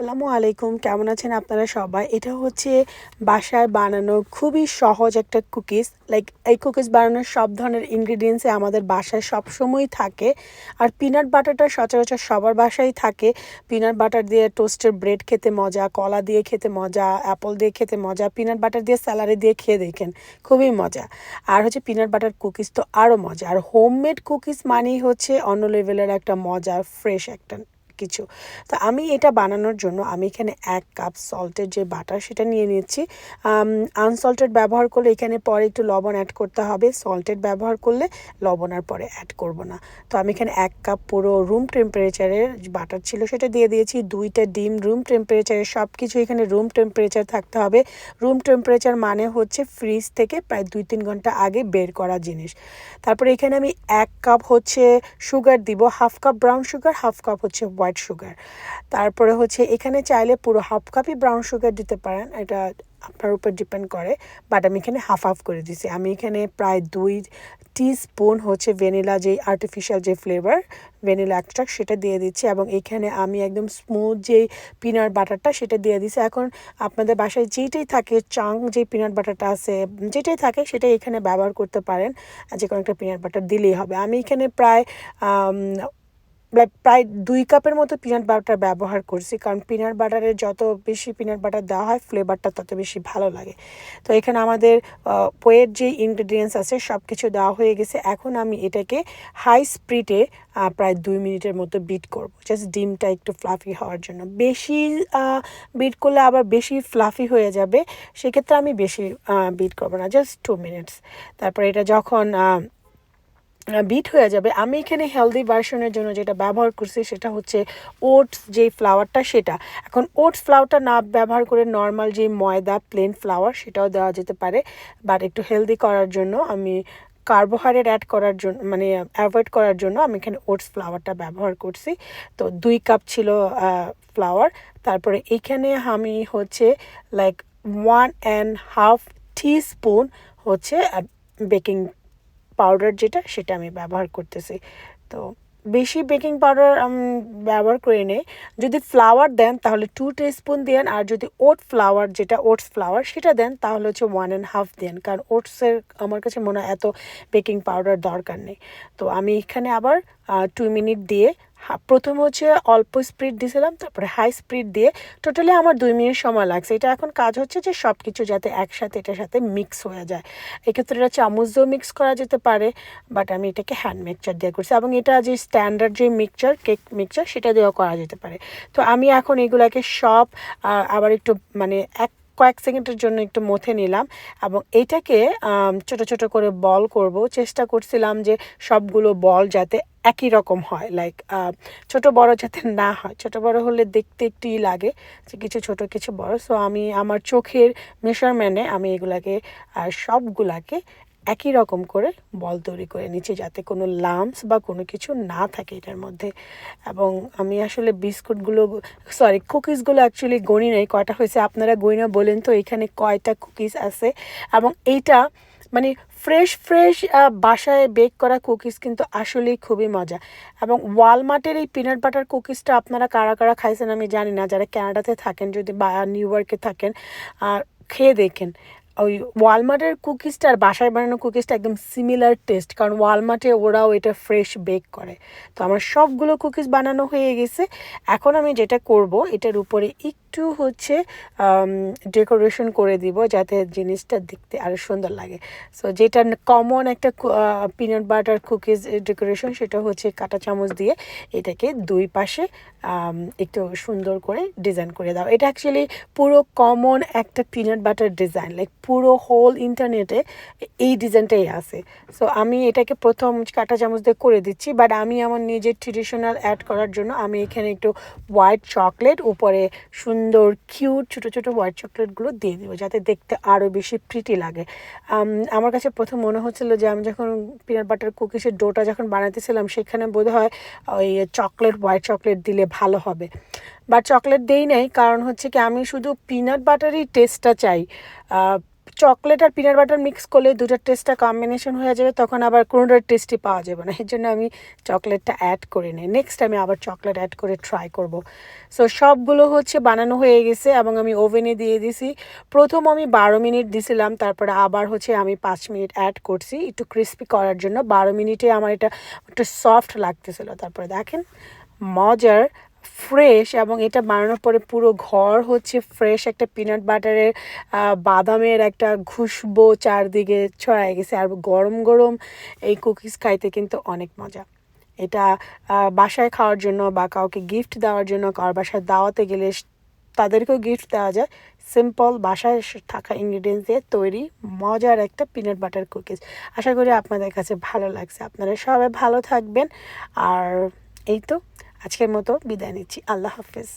আসসালামু আলাইকুম, কেমন আছেন আপনারা সবাই? এটা হচ্ছে বাসায় বানানো খুবই সহজ একটা কুকিজ। এই কুকিজ বানানোর সব ধরনের ইনগ্রিডিয়েন্টসই আমাদের বাসায় সবসময়ই থাকে। আর পিনাট বাটারটা সচরাচর সবার বাসায় থাকে। পিনাট বাটার দিয়ে টোস্টেড ব্রেড খেতে মজা, কলা দিয়ে খেতে মজা, অ্যাপল দিয়ে খেতে মজা, পিনাট বাটার দিয়ে স্যালারি দিয়ে খেয়ে দেখেন, খুবই মজা। আর হচ্ছে পিনাট বাটার কুকিজ তো আরও মজা। আর হোমমেড কুকিজ মানেই হচ্ছে অন্য লেভেলের একটা মজা, ফ্রেশ একটা কিছু। তো আমি এটা বানানোর জন্য আমি এখানে 1 কাপ সল্টের যে বাটার সেটা নিয়ে নিচ্ছি। আনসল্টেড ব্যবহার করলে এখানে পরে একটু লবণ অ্যাড করতে হবে, সল্টেড ব্যবহার করলে লবণ আর পরে অ্যাড করব না। তো আমি এখানে 1 কাপ পুরো রুম টেম্পারেচারের বাটার ছিল সেটা দিয়ে দিয়েছি। 2টা ডিম রুম টেম্পারেচারে, সব কিছু এখানে রুম টেম্পারেচার থাকতে হবে। রুম টেম্পারেচার মানে হচ্ছে ফ্রিজ থেকে প্রায় 2-3 ঘন্টা আগে বের করা জিনিস। তারপরে এখানে আমি 1 কাপ হচ্ছে সুগার দিব, half cup brown sugar, half cup হচ্ছে হোয়াইট সুগার। তারপরে হচ্ছে এখানে চাইলে পুরো হাফ কাপই ব্রাউন সুগার দিতে পারেন, এটা আপনার উপর ডিপেন্ড করে, বাট আমি এখানে হাফ হাফ করে দিছি। আমি এখানে প্রায় 2 টিস্পুন হচ্ছে ভ্যানিলা, যে আর্টিফিশিয়াল যে ফ্লেভার ভ্যানিলা এক্সট্রাক্ট সেটা দিয়ে দিচ্ছি, এবং এখানে আমি একদম স্মুথ যেই পিনাট বাটারটা সেটা দিয়ে দিচ্ছি। এখন আপনাদের বাসায় যেটাই থাকে, চাঙ্ক যে পিনাট বাটারটা আছে, যেটাই থাকে সেটাই এখানে ব্যবহার করতে পারেন, যে কোনো একটা পিনাট বাটার দিলেই হবে। আমি এখানে প্রায় 2 কাপের মতো পিনাট বাটার ব্যবহার করছি, কারণ পিনাট বাটারে যত বেশি পিনাট বাটার দেওয়া হয় ফ্লেভারটা তত বেশি ভালো লাগে। তো এখানে আমাদের পোয়ের যে ইনগ্রিডিয়েন্টস আছে সব কিছু দেওয়া হয়ে গেছে। এখন আমি এটাকে হাই স্পিডে প্রায় 2 মিনিটের মতো বিট করব, জাস্ট ডিমটা একটু ফ্লাফি হওয়ার জন্য। বেশি বিট করলে আবার বেশি ফ্লাফি হয়ে যাবে, সেক্ষেত্রে আমি বেশি বিট করবো না, জাস্ট 2 মিনিটস। তারপরে এটা যখন বিট হয়ে যাবে, আমি এখানে হেলদি ভার্সনের জন্য যেটা ব্যবহার করছি সেটা হচ্ছে ওটস যে ফ্লাওয়ারটা সেটা। এখন ওটস ফ্লাওয়ারটা না ব্যবহার করে নর্মাল যে ময়দা প্লেন ফ্লাওয়ার সেটাও দেওয়া যেতে পারে, বাট একটু হেলদি করার জন্য আমি কার্বোহাইড্রেট অ্যাড করার জন্য, মানে অ্যাভয়েড করার জন্য আমি এখানে ওটস ফ্লাওয়ারটা ব্যবহার করছি। তো 2 কাপ ছিল ফ্লাওয়ার। তারপরে এখানে আমি হচ্ছে 1.5 টিস্পুন হচ্ছে বেকিং পাউডার যেটা সেটা আমি ব্যবহার করতেছি। তো বেশি বেকিং পাউডার ব্যবহার করে নেই। যদি ফ্লাওয়ার দেন তাহলে 2 টিস্পুন দেন, আর যদি ওটস ফ্লাওয়ার সেটা দেন তাহলে হচ্ছে 1.5 দেন, কারণ ওটসের আমার কাছে মনে হয় এত বেকিং পাউডার দরকার নেই। তো আমি এখানে আবার 2 মিনিট দিয়ে প্রথমে হচ্ছে অল্প স্পিড দিয়েছিলাম, তারপরে হাই স্পিড দিয়ে টোটালি আমার 2 মিনিট সময় লাগছে। এটা এখন কাজ হচ্ছে যে সব কিছু যাতে একসাথে এটার সাথে মিক্স হয়ে যায়। এক্ষেত্রে এটা চামচ দিয়েও মিক্স করা যেতে পারে, বাট আমি এটাকে হ্যান্ড মিক্সচার দিয়ে করছি, এবং এটা যে স্ট্যান্ডার্ড যে মিক্সচার, কেক মিক্সচার, সেটা দিয়েও করা যেতে পারে। তো আমি এখন এগুলাকে সব আবার একটু মানে কয়েক সেকেন্ডের জন্য একটু মথে নিলাম, এবং এইটাকে ছোট ছোট করে বল করব। চেষ্টা করছিলাম যে সবগুলো বল যাতে একই রকম হয়, ছোট বড় যাতে না হয়। ছোট বড় হলে দেখতে একটুই লাগে, যে কিছু ছোট কিছু বড়। সো আমি আমার চোখের মেজারমেন্টে আমি এগুলাকে সবগুলাকে একই রকম করে বল তৈরি করে নিচ্ছি, যাতে কোনো লাম্পস বা কোনো কিছু না থাকে এটার মধ্যে। এবং আমি আসলে কুকিজগুলো অ্যাকচুয়ালি গণি নাই কয়টা হয়েছে, আপনারা গণিনা বলেন তো এখানে কয়টা কুকিজ আছে। এবং এইটা মানে ফ্রেশ বাসায় বেক করা কুকিজ কিন্তু আসলেই খুবই মজা। এবং ওয়ালমার্টের এই পিনাট বাটার কুকিজটা আপনারা কারা কারা খাইছেন আমি জানি না, যারা কানাডাতে থাকেন যদি বা নিউ ইয়র্কে থাকেন খেয়ে দেখেন। ওই ওয়ালমার্টের কুকিজটা আর বাসায় বানানো কুকিজটা একদম সিমিলার টেস্ট, কারণ ওয়ালমার্টে ওরাও এটা ফ্রেশ বেক করে। তো আমার সবগুলো কুকিজ বানানো হয়ে গেছে। এখন আমি যেটা করব, এটার উপরে একটু হচ্ছে ডেকোরেশন করে দিব যাতে জিনিসটা দেখতে আরও সুন্দর লাগে। সো যেটা কমন একটা পিনাট বাটার কুকিজ ডেকোরেশন, সেটা হচ্ছে কাঁটা চামচ দিয়ে এটাকে 2 পাশে একটু সুন্দর করে ডিজাইন করে দাও। এটা অ্যাকচুয়ালি পুরো কমন একটা পিনাট বাটার ডিজাইন, পুরো হোল ইন্টারনেটে এই ডিজাইনটাই আছে। সো আমি এটাকে প্রথম কাঁটা চামচ দিয়ে করে দিচ্ছি, বাট আমি আমার নিজের ট্রেডিশনাল অ্যাড করার জন্য আমি এখানে একটু হোয়াইট চকলেট উপরে সুন্দর কিউট ছোটো ছোটো হোয়াইট চকলেটগুলো দিয়ে দেবো, যাতে দেখতে আরও বেশি প্রিটি লাগে। আমার কাছে প্রথম মনে হচ্ছিলো যে আমি যখন পিনাট বাটার কুকিজের ডোটা যখন বানাতেছিলাম সেখানে বোধহয় ওই হোয়াইট চকলেট দিলে ভালো হবে, বাট চকলেট দেই নাই, কারণ হচ্ছে কি আমি শুধু পিনাট বাটারই টেস্টটা চাই। চকলেট আর পিনাট বাটার মিক্স করলে দুটার টেস্টটা কম্বিনেশন হয়ে যাবে, তখন আবার কোনোটার টেস্টই পাওয়া যাবে না। এর জন্য আমি চকলেটটা অ্যাড করে নিই। নেক্সট আমি আবার চকলেট অ্যাড করে ট্রাই করব। সো সবগুলো হচ্ছে বানানো হয়ে গেছে এবং আমি ওভেনে দিয়ে দিছি। প্রথম আমি 12 মিনিট দিছিলাম, তারপরে আবার হচ্ছে আমি 5 মিনিট অ্যাড করছি একটু ক্রিস্পি করার জন্য। 12 মিনিটে আমার এটা একটু সফট লাগতেছিল। তারপরে দেখেন মজার ফ্রেশ, এবং এটা বানানোর পরে পুরো ঘর হচ্ছে ফ্রেশ একটা পিনাট বাটারের বাদামের একটা খুশবু চারদিকে ছড়ায় গেছে। আর গরম গরম এই কুকিজ খাইতে কিন্তু অনেক মজা। এটা বাসায় খাওয়ার জন্য বা কাউকে গিফট দেওয়ার জন্য, কারোর বাসায় দাওয়াতে গেলে তাদেরকেও গিফট দেওয়া যায়। সিম্পল বাসায় থাকা ইনগ্রিডিয়েন্টস দিয়ে তৈরি মজার একটা পিনাট বাটার কুকিজ। আশা করি আপনাদের কাছে ভালো লাগছে। আপনারা সবাই ভালো থাকবেন। আর এই তো আজকের মতো বিদায় নিচ্ছি। আল্লাহ হাফেজ।